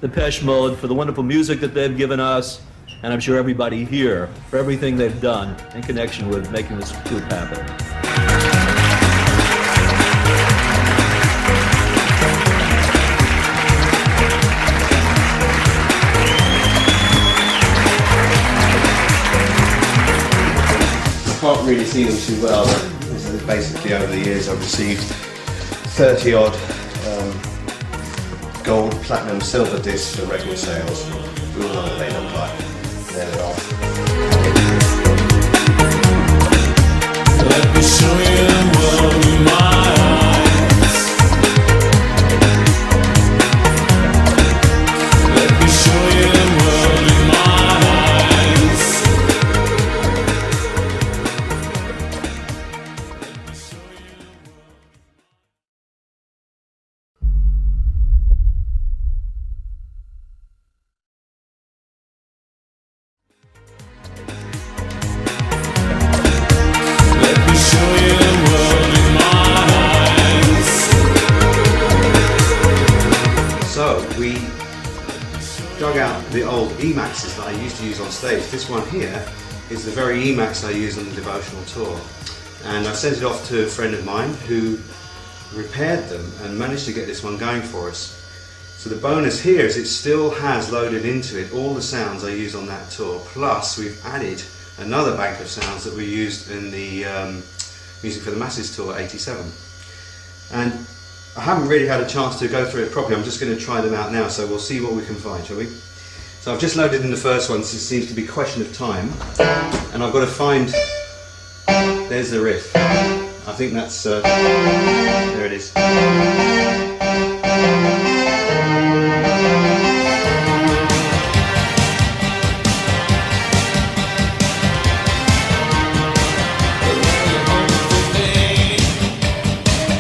P: Depeche Mode for the wonderful music that they've given us, and I'm sure everybody here for everything they've done in connection with making this group happen.
N: I can't really see them too well, but basically over the years I've received 30 odd gold, platinum, silver discs for record sales. We all know what they look like. There they are. Let me show you the world in my eyes. Let me show you the world in my eyes. So we dug out the old Emaxes that I used to use on stage. This one here is the very Emax I use on the devotional tour, and I sent it off to a friend of mine who repaired them and managed to get this one going for us. So the bonus here is it still has loaded into it all the sounds I used on that tour, plus we've added another bank of sounds that we used in the Music for the Masses tour 87. And I haven't really had a chance to go through it properly. I'm just going to try them out now, so we'll see what we can find, shall we? So I've just loaded in the first one, so it seems to be a question of time, and I've got to find There's the riff. I think that's, there it is.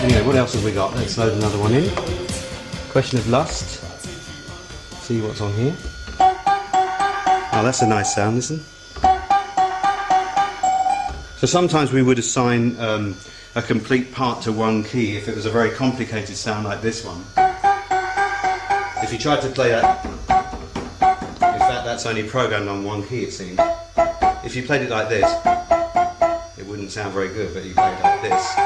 N: Anyway, what else have we got? Let's load another one in. Question of Lust. See what's on here. Oh, that's a nice sound, listen. So sometimes we would assign a complete part to one key if it was a very complicated sound like this one. If you tried to play that, in fact that's only programmed on one key it seems. If you played it like this, it wouldn't sound very good, but you play it like this,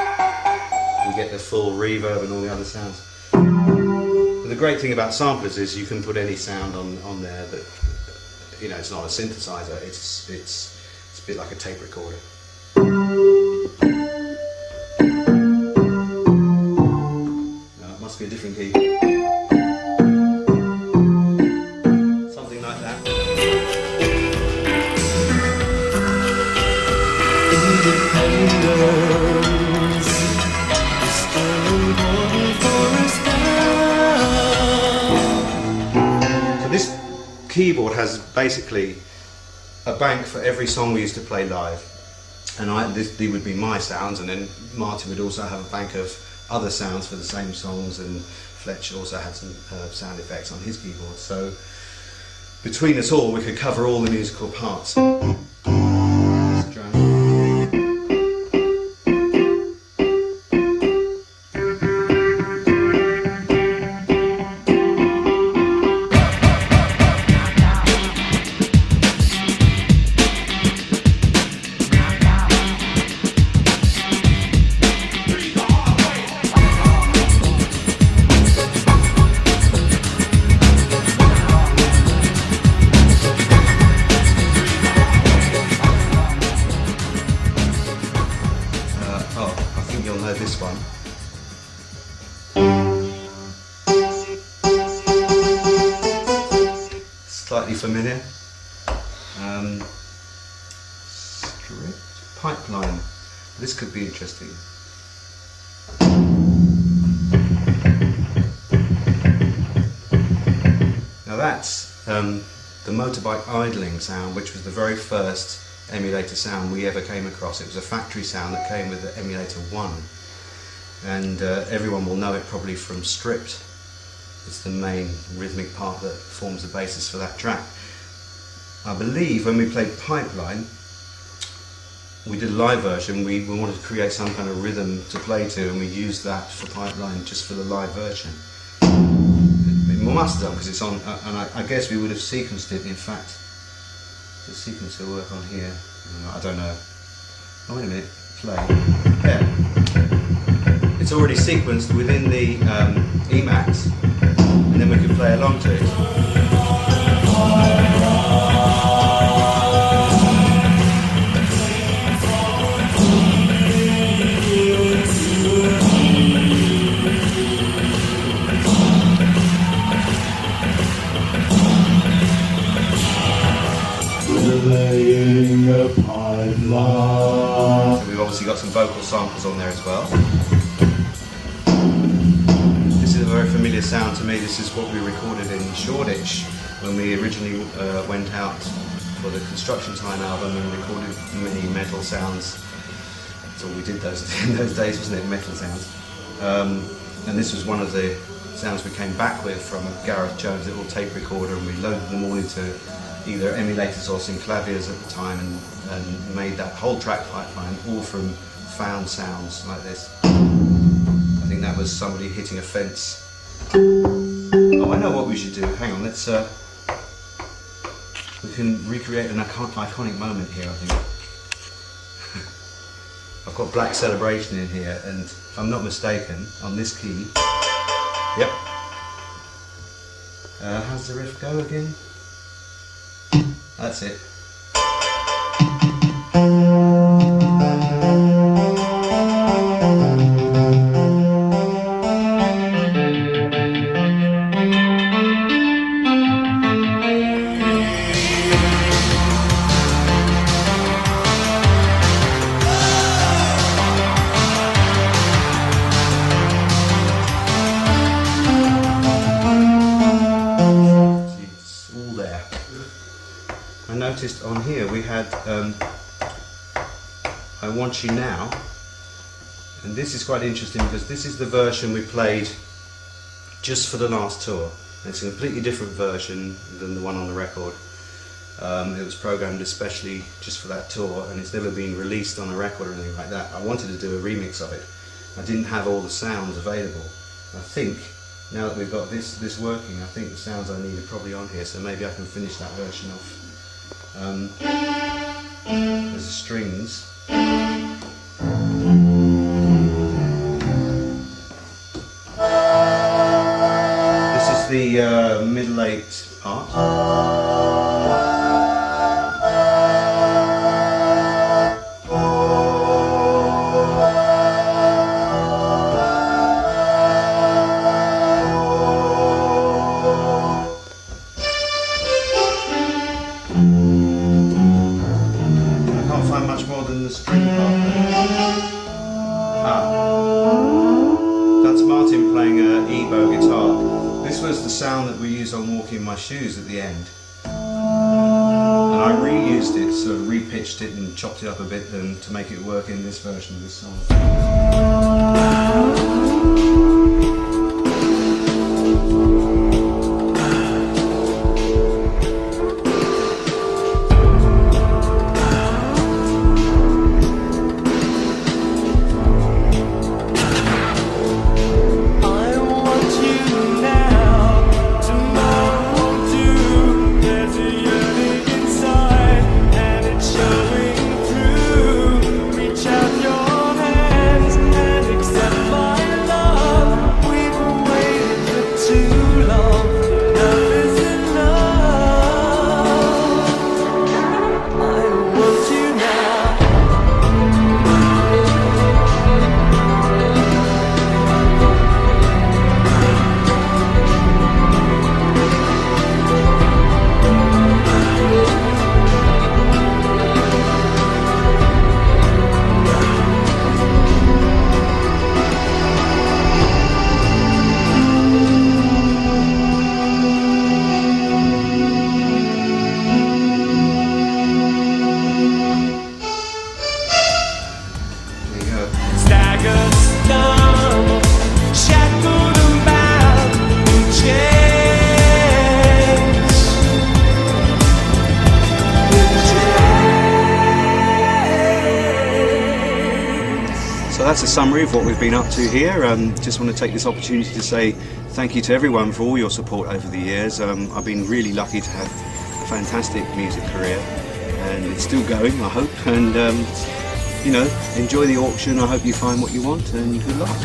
N: you get the full reverb and all the other sounds. But the great thing about samplers is you can put any sound on there that, you know, it's not a synthesizer, it's a bit like a tape recorder. No, it must be a different key. Something like that. So this keyboard has basically a bank for every song we used to play live. And these would be my sounds, and then Marty would also have a bank of other sounds for the same songs, and Fletch also had some sound effects on his keyboard. So between us all, we could cover all the musical parts. This one. Slightly familiar. Strict pipeline. This could be interesting. Now that's the motorbike idling sound, which was the very first emulator sound we ever came across. It was a factory sound that came with the emulator 1. And everyone will know it probably from Stripped. It's the main rhythmic part that forms the basis for that track. I believe when we played Pipeline, we did a live version, we wanted to create some kind of rhythm to play to, and we used that for Pipeline just for the live version. We must have done, because it's on, and I guess we would have sequenced it. In fact, the sequence will work on here. I don't know. Oh, wait a minute. Play. Yeah. It's already sequenced within the Emacs, and then we can play along to it.
C: Laying a pipeline.
N: So we've obviously got some vocal samples on there as well. This is a very familiar sound to me. This is what we recorded in Shoreditch when we originally went out for the Construction Time album and recorded many metal sounds. That's all we did in those days, wasn't it? Metal sounds. And this was one of the sounds we came back with from a Gareth Jones little tape recorder, and we loaded them all into either emulators or synclaviers at the time, and made that whole track pipeline all from found sounds like this. I think that was somebody hitting a fence. Oh, I know what we should do. Hang on, let's we can recreate an iconic moment here, I think. I've got Black Celebration in here, and if I'm not mistaken, on this key, yep. How's the riff go again? That's it.
O: had I Want You Now, and this is quite interesting because this is the version we played just for the last tour. It's a completely different version than the one on the record. It was programmed especially just for that tour, and it's never been released on a record or anything like that. I wanted to do a remix of it. I didn't have all the sounds available. I think now that we've got this working, I think the sounds I need are probably on here, so maybe I can finish that version off. There's the strings. This is the middle 8 part. Sound that we used on Walking My Shoes at the end, and I reused it, sort of repitched it and chopped it up a bit to make it work in this version of this song. That's a summary of what we've been up to here. Just want to take this opportunity to say thank you to everyone for all your support over the years. I've been really lucky to have a fantastic music career, and it's still going, I hope. And you know, enjoy the auction. I hope you find what you want, and good luck.